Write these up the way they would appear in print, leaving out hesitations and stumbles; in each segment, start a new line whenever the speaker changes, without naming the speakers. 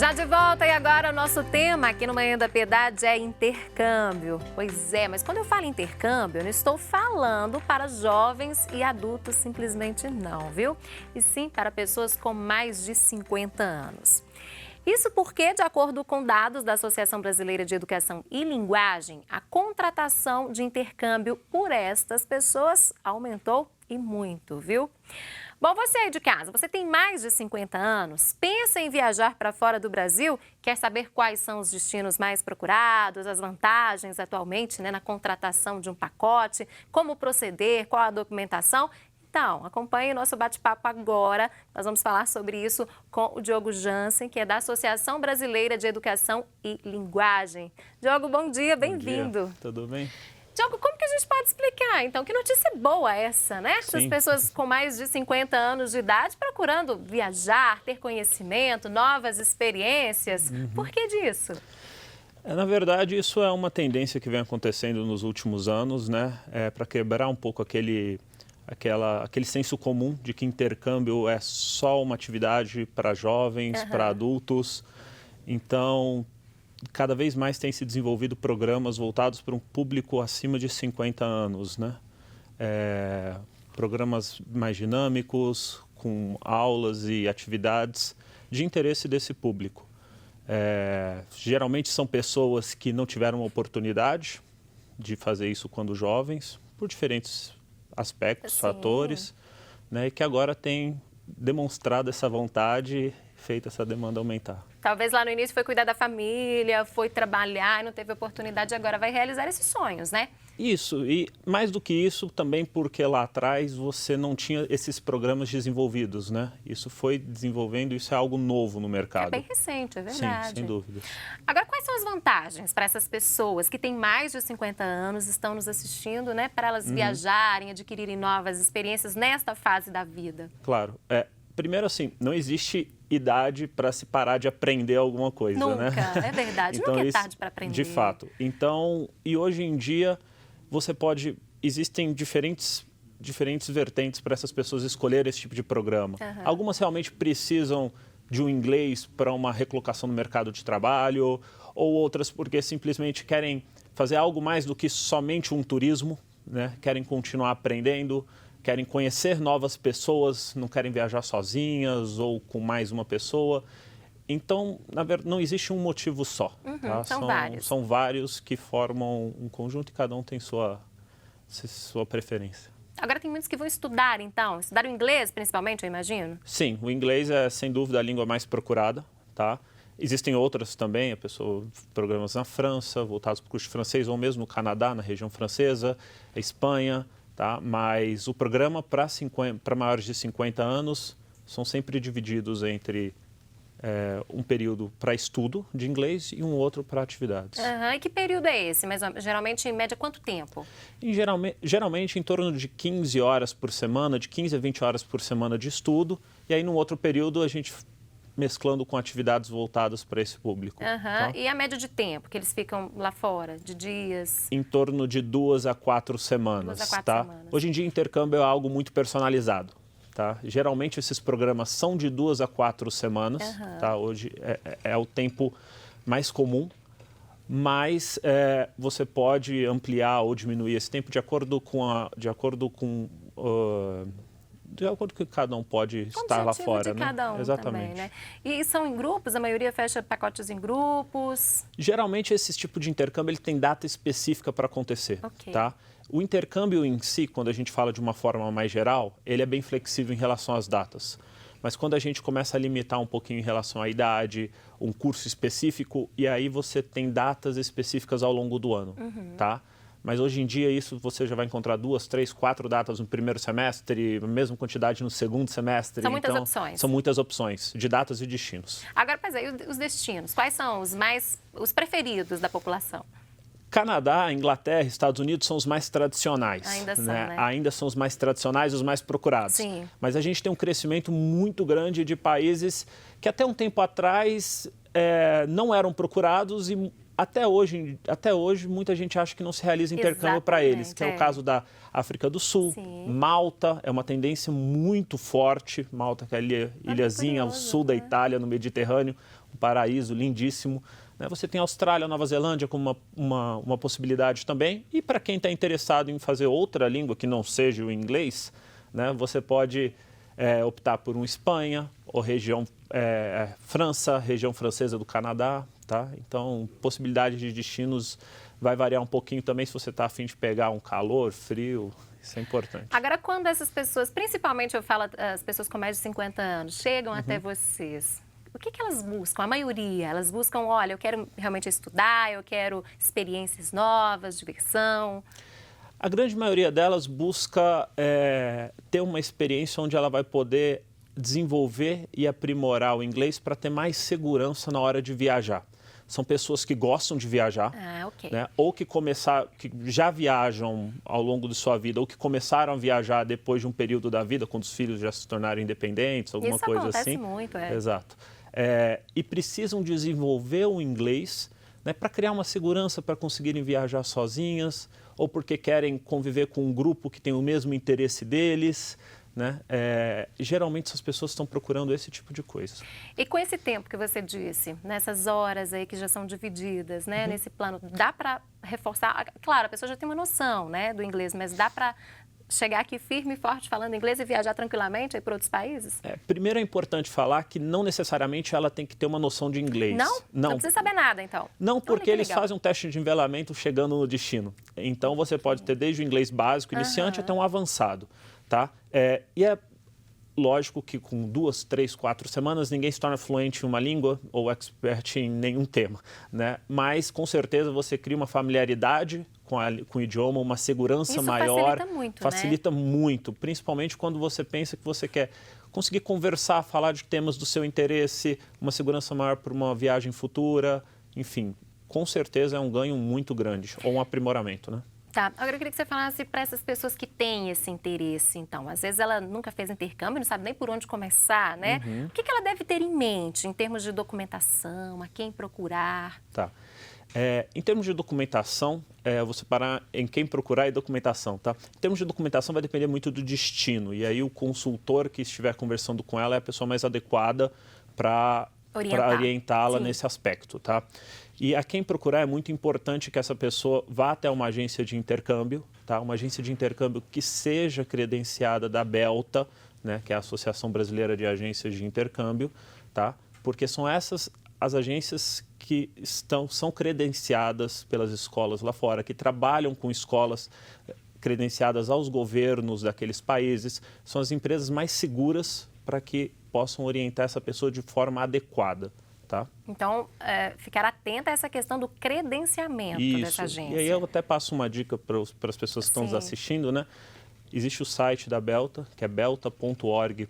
Já de volta e agora o nosso tema aqui no Manhã da Piedade é intercâmbio. Pois é, mas quando eu falo intercâmbio, eu não estou falando para jovens e adultos simplesmente não, viu? E sim para pessoas com mais de 50 anos. Isso porque, de acordo com dados da Associação Brasileira de Educação e Linguagem, a contratação de intercâmbio por estas pessoas aumentou e muito, viu? Bom, você aí de casa, você tem mais de 50 anos, pensa em viajar para fora do Brasil? Quer saber quais são os destinos mais procurados, as vantagens atualmente, na contratação de um pacote, como proceder, qual a documentação? Então, acompanhe o nosso bate-papo agora. Nós vamos falar sobre isso com o Diogo Jansen, que é da Associação Brasileira de Educação e Linguagem. Diogo, bom dia, bem-vindo.
Tudo bem?
Diogo, como que a gente pode explicar, então, que notícia boa é essa, né? Essas pessoas com mais de 50 anos de idade procurando viajar, ter conhecimento, novas experiências. Por que disso?
Na verdade, isso é uma tendência que vem acontecendo nos últimos anos, né? Para quebrar um pouco aquele senso comum de que intercâmbio é só uma atividade para jovens, para adultos. Então, cada vez mais tem se desenvolvido programas voltados para um público acima de 50 anos, né? Programas mais dinâmicos, com aulas e atividades de interesse desse público. Geralmente são pessoas que não tiveram a oportunidade de fazer isso quando jovens, por diferentes aspectos, fatores, né? E que agora têm demonstrado essa vontade, feito essa demanda aumentar.
Talvez lá no início foi cuidar da família, foi trabalhar e não teve oportunidade, agora vai realizar esses sonhos, né?
Isso, e mais do que isso, também porque lá atrás você não tinha esses programas desenvolvidos, né? Isso foi desenvolvendo, isso é algo novo no mercado.
É bem recente, é verdade.
Sim, sem dúvida.
Agora, quais são as vantagens para essas pessoas que têm mais de 50 anos, estão nos assistindo, né? Para elas viajarem, adquirirem novas experiências nesta fase da vida?
Claro. Primeiro, assim, não existe idade para se parar de aprender alguma coisa, né?
Nunca, é verdade.
Então,
nunca é tarde para aprender.
De fato. Então, e hoje em dia, existem diferentes vertentes para essas pessoas escolherem esse tipo de programa. Algumas realmente precisam de um inglês para uma recolocação no mercado de trabalho, ou outras porque simplesmente querem fazer algo mais do que somente um turismo, né? Querem continuar aprendendo, querem conhecer novas pessoas, não querem viajar sozinhas ou com mais uma pessoa. Então, na verdade, não existe um motivo só. Tá?
São vários.
São vários que formam um conjunto e cada um tem sua preferência.
Agora tem muitos que vão estudar, então. Estudar o inglês, principalmente, eu imagino?
Sim, o inglês é, sem dúvida, a língua mais procurada, tá? Existem outras também, programas na França, voltados para o curso de francês, ou mesmo no Canadá, na região francesa, Espanha, tá? Mas o programa para maiores de 50 anos são sempre divididos entre um período para estudo de inglês e um outro para atividades.
E que período é esse? Mas, geralmente, em média, quanto tempo?
Geralmente, em torno de 15 horas por semana, de 15 a 20 horas por semana de estudo. E aí, num outro período, a gente mesclando com atividades voltadas para esse público. Tá?
E a média de tempo que eles ficam lá fora, de dias?
Em torno de 2 a 4 semanas.
2 a 4
tá?
semanas.
Hoje em dia, intercâmbio é algo muito personalizado. Tá? Geralmente, esses programas são de 2 a 4 semanas. Tá? Hoje é o tempo mais comum, mas você pode ampliar ou diminuir esse tempo de acordo com que cada um pode estar lá fora,
de
né?
cada um.
Exatamente.
Também, né? E são em grupos? A maioria fecha pacotes em grupos?
Geralmente, esse tipo de intercâmbio ele tem data específica para acontecer. Tá? O intercâmbio em si, quando a gente fala de uma forma mais geral, ele é bem flexível em relação às datas. Mas quando a gente começa a limitar um pouquinho em relação à idade, um curso específico, e aí você tem datas específicas ao longo do ano, tá? Mas hoje em dia isso você já vai encontrar 2, 3, 4 datas no primeiro semestre, a mesma quantidade no segundo semestre.
São muitas opções.
São muitas opções de datas e destinos.
Agora, pois é, e os destinos? Quais são os preferidos da população?
Canadá, Inglaterra, Estados Unidos são os mais tradicionais.
Ainda são,
né?
né?
Ainda são os mais tradicionais e os mais procurados.
Sim.
Mas a gente tem um crescimento muito grande de países que até um tempo atrás não eram procurados e até hoje muita gente acha que não se realiza intercâmbio para eles, que é o caso da África do Sul.
Sim.
Malta é uma tendência muito forte. Malta, que é a ilhazinha ao sul da Itália, no Mediterrâneo. um paraíso lindíssimo. Né? Você tem a Austrália, Nova Zelândia como uma possibilidade também. E para quem está interessado em fazer outra língua que não seja o inglês, né? Você pode optar por Espanha ou região França, região francesa do Canadá. Tá? Então, possibilidade de destinos vai variar um pouquinho também se você está a fim de pegar um calor, frio. Isso é importante.
Agora, quando essas pessoas, principalmente eu falo as pessoas com mais de 50 anos, chegam até vocês, o que elas buscam? A maioria, elas buscam, olha, eu quero realmente estudar, eu quero experiências novas, diversão.
A grande maioria delas busca ter uma experiência onde ela vai poder desenvolver e aprimorar o inglês para ter mais segurança na hora de viajar. São pessoas que gostam de viajar, né? Ou que já viajam ao longo de sua vida, ou que começaram a viajar depois de um período da vida, quando os filhos já se tornaram independentes, alguma coisa assim.
Isso acontece muito,
Exato. E precisam desenvolver o inglês, né, para criar uma segurança para conseguirem viajar sozinhas, ou porque querem conviver com um grupo que tem o mesmo interesse deles. Né? Geralmente essas pessoas estão procurando esse tipo de coisa.
E com esse tempo que você disse, nessas horas aí que já são divididas, né, nesse plano, dá para reforçar? Claro, a pessoa já tem uma noção, né, do inglês, mas dá para chegar aqui firme e forte falando inglês e viajar tranquilamente para outros países?
Primeiro é importante falar que não necessariamente ela tem que ter uma noção de inglês.
Não? Não precisa saber nada, então?
Não, porque eles fazem um teste de nivelamento chegando no destino. Então você pode ter desde o inglês básico, iniciante, até um avançado. Tá? E é lógico que com 2, 3, 4 semanas ninguém se torna fluente em uma língua ou expert em nenhum tema, né? Mas com certeza você cria uma familiaridade com o idioma, uma segurança maior.
Facilita muito,
facilita muito, principalmente quando você pensa que você quer conseguir conversar, falar de temas do seu interesse, uma segurança maior para uma viagem futura, enfim, com certeza é um ganho muito grande, ou um aprimoramento, né?
Tá, agora eu queria que você falasse para essas pessoas que têm esse interesse, então. Às vezes ela nunca fez intercâmbio, não sabe nem por onde começar, né? O que ela deve ter em mente em termos de documentação, a quem procurar?
Tá. Em termos de documentação, eu vou separar em quem procurar e documentação, tá? Em termos de documentação vai depender muito do destino, e aí o consultor que estiver conversando com ela é a pessoa mais adequada para orientá-la nesse aspecto, tá? E a quem procurar é muito importante que essa pessoa vá até uma agência de intercâmbio, tá? Uma agência de intercâmbio que seja credenciada da BELTA, né? Que é a Associação Brasileira de Agências de Intercâmbio, tá? Porque são essas as agências que são credenciadas pelas escolas lá fora, que trabalham com escolas credenciadas aos governos daqueles países, são as empresas mais seguras para que possam orientar essa pessoa de forma adequada. Tá?
Então, ficar atenta a essa questão do credenciamento dessa agência.
E aí eu até passo uma dica para as pessoas que estão nos assistindo, né? Existe o site da BELTA, que é belta.org.br.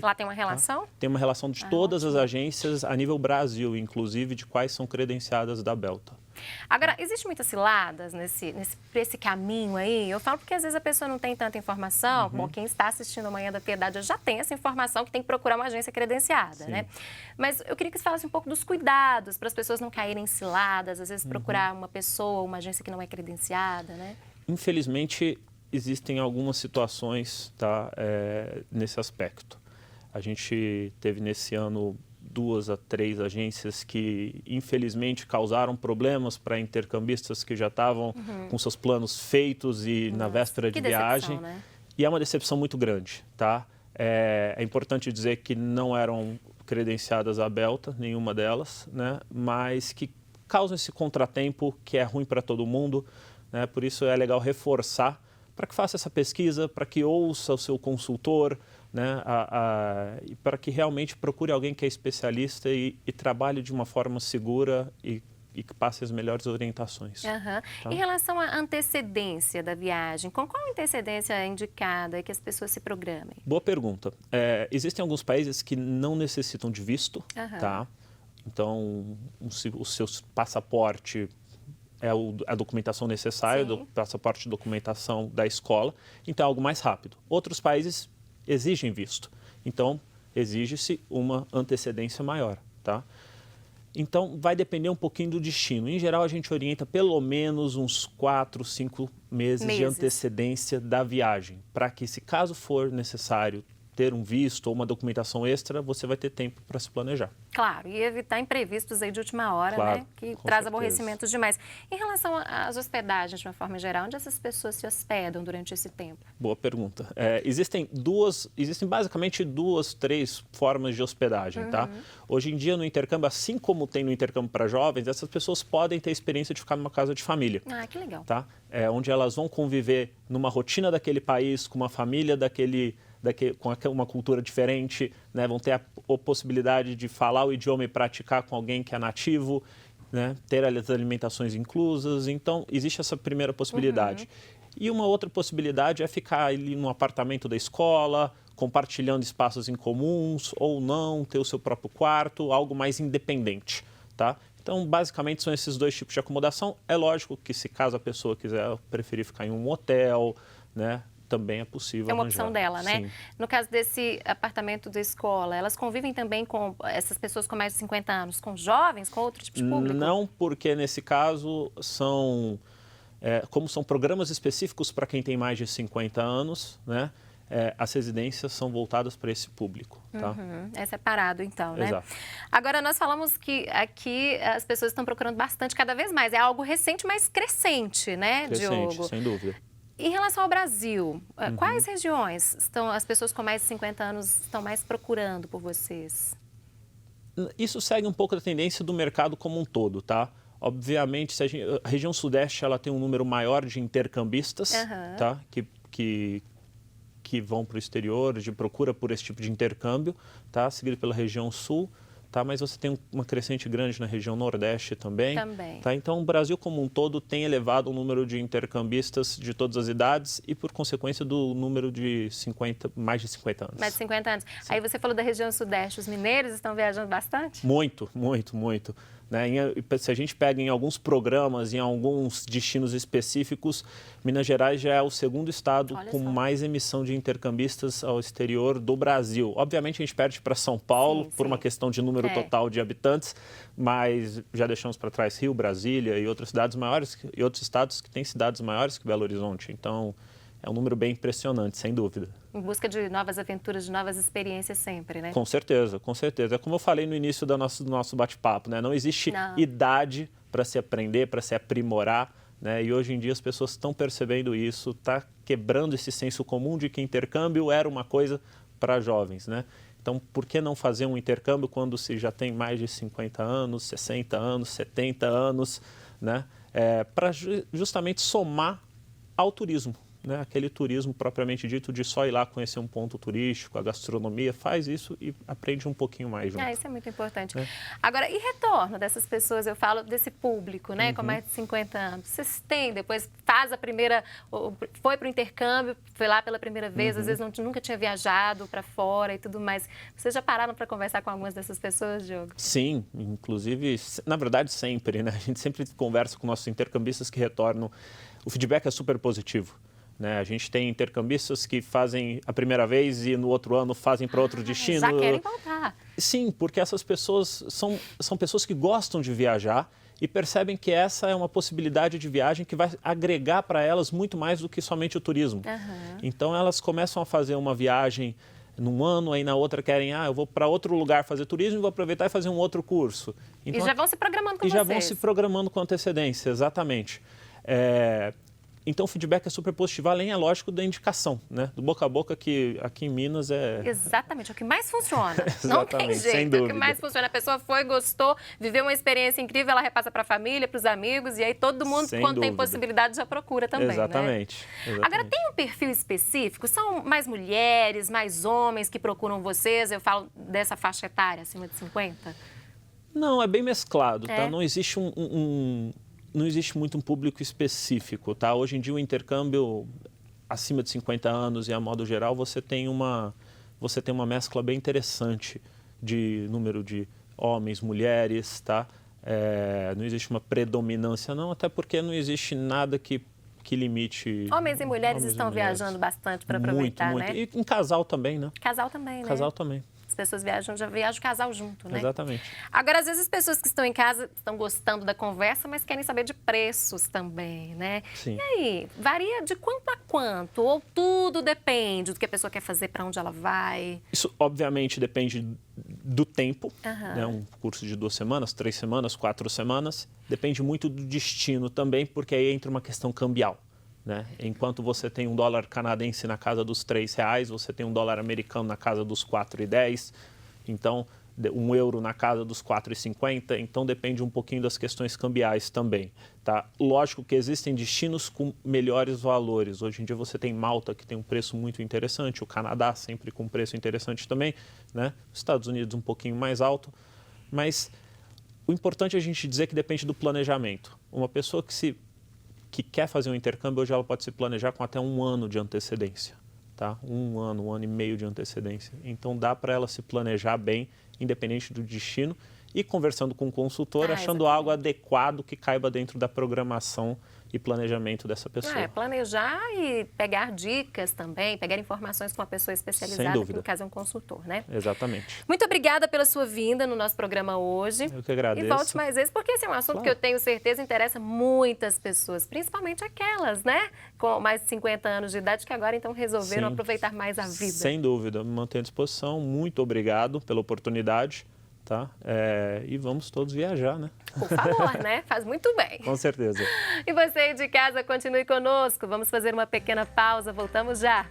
Lá tem uma relação?
Tá? Tem uma relação de todas as agências a nível Brasil, inclusive de quais são credenciadas da BELTA.
Agora, existe muitas ciladas nesse caminho aí? Eu falo porque às vezes a pessoa não tem tanta informação. Bom, quem está assistindo Manhã da Piedade já tem essa informação que tem que procurar uma agência credenciada, né? Mas eu queria que você falasse um pouco dos cuidados para as pessoas não caírem em ciladas, às vezes procurar uma pessoa, uma agência que não é credenciada, né?
Infelizmente, existem algumas situações, tá, nesse aspecto. A gente teve nesse ano 2 a 3 agências que, infelizmente, causaram problemas para intercambistas que já estavam com seus planos feitos e na véspera de viagem. Né? E é uma decepção muito grande, tá? É importante dizer que não eram credenciadas à BELTA, nenhuma delas, né? Mas que causam esse contratempo que é ruim para todo mundo, né? Por isso é legal reforçar para que faça essa pesquisa, para que ouça o seu consultor, né, e para que realmente procure alguém que é especialista e trabalhe de uma forma segura e que passe as melhores orientações. Tá?
Em relação à antecedência da viagem, com qual antecedência é indicada que as pessoas se programem?
Boa pergunta. Existem alguns países que não necessitam de visto, tá? Então, o seu passaporte é a documentação necessária, do passaporte e documentação da escola, então é algo mais rápido. Outros países exigem visto, então exige-se uma antecedência maior, tá? Então vai depender um pouquinho do destino. Em geral a gente orienta pelo menos uns 4, 5 meses de antecedência da viagem, para que se caso for necessário ter um visto ou uma documentação extra, você vai ter tempo para se planejar.
Claro, e evitar imprevistos aí de última hora,
Claro,
né? Que
com
traz
certeza.
aborrecimentos demais. Em relação às hospedagens, de uma forma geral, onde essas pessoas se hospedam durante esse tempo?
Boa pergunta. Existem basicamente duas, três formas de hospedagem, tá? Hoje em dia, no intercâmbio, assim como tem no intercâmbio para jovens, essas pessoas podem ter a experiência de ficar numa casa de família.
Ah, que legal.
Tá? Onde elas vão conviver numa rotina daquele país, com uma família com uma cultura diferente, né? Vão ter a possibilidade de falar o idioma e praticar com alguém que é nativo, né? Ter as alimentações inclusas. Então, existe essa primeira possibilidade. E uma outra possibilidade é ficar ali no apartamento da escola, compartilhando espaços em comuns ou não, ter o seu próprio quarto, algo mais independente, tá? Então, basicamente, são esses dois tipos de acomodação. É lógico que se caso a pessoa quiser preferir ficar em um hotel, né, também é possível
É uma
arranjar.
opção dela, né?
Sim.
No caso desse apartamento da escola, elas convivem também com essas pessoas com mais de 50 anos, com jovens, com outro tipo de público?
Não, porque nesse caso como são programas específicos para quem tem mais de 50 anos, né? As residências são voltadas para esse público, tá?
É separado, então, né?
Exato.
Agora, nós falamos que aqui as pessoas estão procurando bastante, cada vez mais. É algo recente, mas crescente, né,
Crescente,
Diogo?
sem dúvida.
Em relação ao Brasil, quais regiões as pessoas com mais de 50 anos estão mais procurando por vocês?
Isso segue um pouco da tendência do mercado como um todo, tá? Obviamente, a região sudeste ela tem um número maior de intercambistas, tá? Que vão para o exterior, de procura por esse tipo de intercâmbio, tá? Seguido pela região sul, tá? Mas você tem uma crescente grande na região nordeste também. Tá? Então, o Brasil como um todo tem elevado o número de intercambistas de todas as idades e, por consequência, do número de mais de 50 anos.
Mais de 50 anos.
Sim.
Aí você falou da região sudeste, os mineiros estão viajando bastante?
Muito, muito, muito. Né? Se a gente pega em alguns programas, em alguns destinos específicos, Minas Gerais já é o segundo estado com mais emissão de intercambistas ao exterior do Brasil. Obviamente, a gente perde para São Paulo por uma questão de número total de habitantes, mas já deixamos para trás Rio, Brasília e outras cidades maiores, e outros estados que têm cidades maiores que Belo Horizonte. Então, é um número bem impressionante, sem dúvida.
Em busca de novas aventuras, de novas experiências sempre, né?
Com certeza, com certeza. É como eu falei no início do nosso bate-papo, né? Não existe idade para se aprender, para se aprimorar, né? E hoje em dia as pessoas estão percebendo isso, está quebrando esse senso comum de que intercâmbio era uma coisa para jovens, né? Então, por que não fazer um intercâmbio quando se já tem mais de 50 anos, 60 anos, 70 anos, né? Para justamente somar ao turismo. Né, aquele turismo propriamente dito de só ir lá conhecer um ponto turístico, a gastronomia, faz isso e aprende um pouquinho mais junto.
Isso é muito importante. Agora, e retorno dessas pessoas, eu falo desse público, né, com mais de 50 anos? Vocês têm, depois faz a primeira, foi para o intercâmbio, foi lá pela primeira vez, às vezes nunca tinha viajado para fora e tudo mais. Vocês já pararam para conversar com algumas dessas pessoas, Diogo?
Sim, inclusive, na verdade sempre, né? A gente sempre conversa com nossos intercambistas que retornam. O feedback é super positivo. Né? A gente tem intercambistas que fazem a primeira vez e no outro ano fazem para outro destino.
Já querem voltar.
Sim, porque essas pessoas são pessoas que gostam de viajar e percebem que essa é uma possibilidade de viagem que vai agregar para elas muito mais do que somente o turismo. Então, elas começam a fazer uma viagem num ano, aí na outra querem, eu vou para outro lugar fazer turismo e vou aproveitar e fazer um outro curso. Então,
e já vão se programando com vocês.
E já vão se programando com antecedência, exatamente. Então, o feedback é super positivo, além, é lógico, da indicação, né? Do boca a boca, que aqui em Minas é...
Exatamente, é o que mais funciona. Não tem jeito,
sem dúvida.
É o que mais funciona. A pessoa foi, gostou, viveu uma experiência incrível, ela repassa para a família, para os amigos, e aí todo mundo, quando tem possibilidade, já procura também,
Exatamente.
Né? Agora, tem um perfil específico? São mais mulheres, mais homens que procuram vocês? Eu falo dessa faixa etária, acima de 50?
Não, é bem mesclado, tá? Não existe não existe muito um público específico, tá? Hoje em dia o intercâmbio acima de 50 anos e a modo geral você tem uma mescla bem interessante de número de homens, mulheres, tá? Não existe uma predominância não, até porque não existe nada que limite...
Homens e mulheres estão viajando bastante para aproveitar,
muito.
né?
E em casal também, né?
Casal também, né?
Casal também.
As pessoas viajam, já viaja o casal junto, né?
Exatamente.
Agora, às vezes as pessoas que estão em casa estão gostando da conversa, mas querem saber de preços também, né?
Sim.
E aí, varia de quanto a quanto? Ou tudo depende do que a pessoa quer fazer, para onde ela vai?
Isso, obviamente, depende do tempo,
Aham.
né? Um curso de 2 semanas, 3 semanas, 4 semanas. Depende muito do destino também, porque aí entra uma questão cambial, né? Enquanto você tem um dólar canadense na casa dos R$3, você tem um dólar americano na casa dos 4,10. Então, um euro na casa dos 4,50. Então, depende um pouquinho das questões cambiais também, tá? Lógico que existem destinos com melhores valores. Hoje em dia você tem Malta, que tem um preço muito interessante, o Canadá sempre com um preço interessante também, né? Os Estados Unidos um pouquinho mais alto, mas o importante é a gente dizer que depende do planejamento. Uma pessoa que quer fazer um intercâmbio, hoje ela pode se planejar com até 1 ano de antecedência, tá? 1 ano, 1 ano e meio de antecedência. Então, dá para ela se planejar bem, independente do destino, e conversando com o consultor, achando algo adequado que caiba dentro da programação e planejamento dessa pessoa.
Planejar e pegar dicas também, pegar informações com uma pessoa especializada, que no caso é um consultor, né?
Exatamente.
Muito obrigada pela sua vinda no nosso programa hoje.
Eu que agradeço.
E volte mais vezes, porque esse é um assunto que eu tenho certeza interessa muitas pessoas, principalmente aquelas, né? Com mais de 50 anos de idade, que agora então resolveram aproveitar mais a vida.
Sem dúvida, me mantenho à disposição. Muito obrigado pela oportunidade. Tá? E vamos todos viajar, né?
Por favor, né? Faz muito bem.
Com certeza.
E você aí de casa, continue conosco. Vamos fazer uma pequena pausa, voltamos já.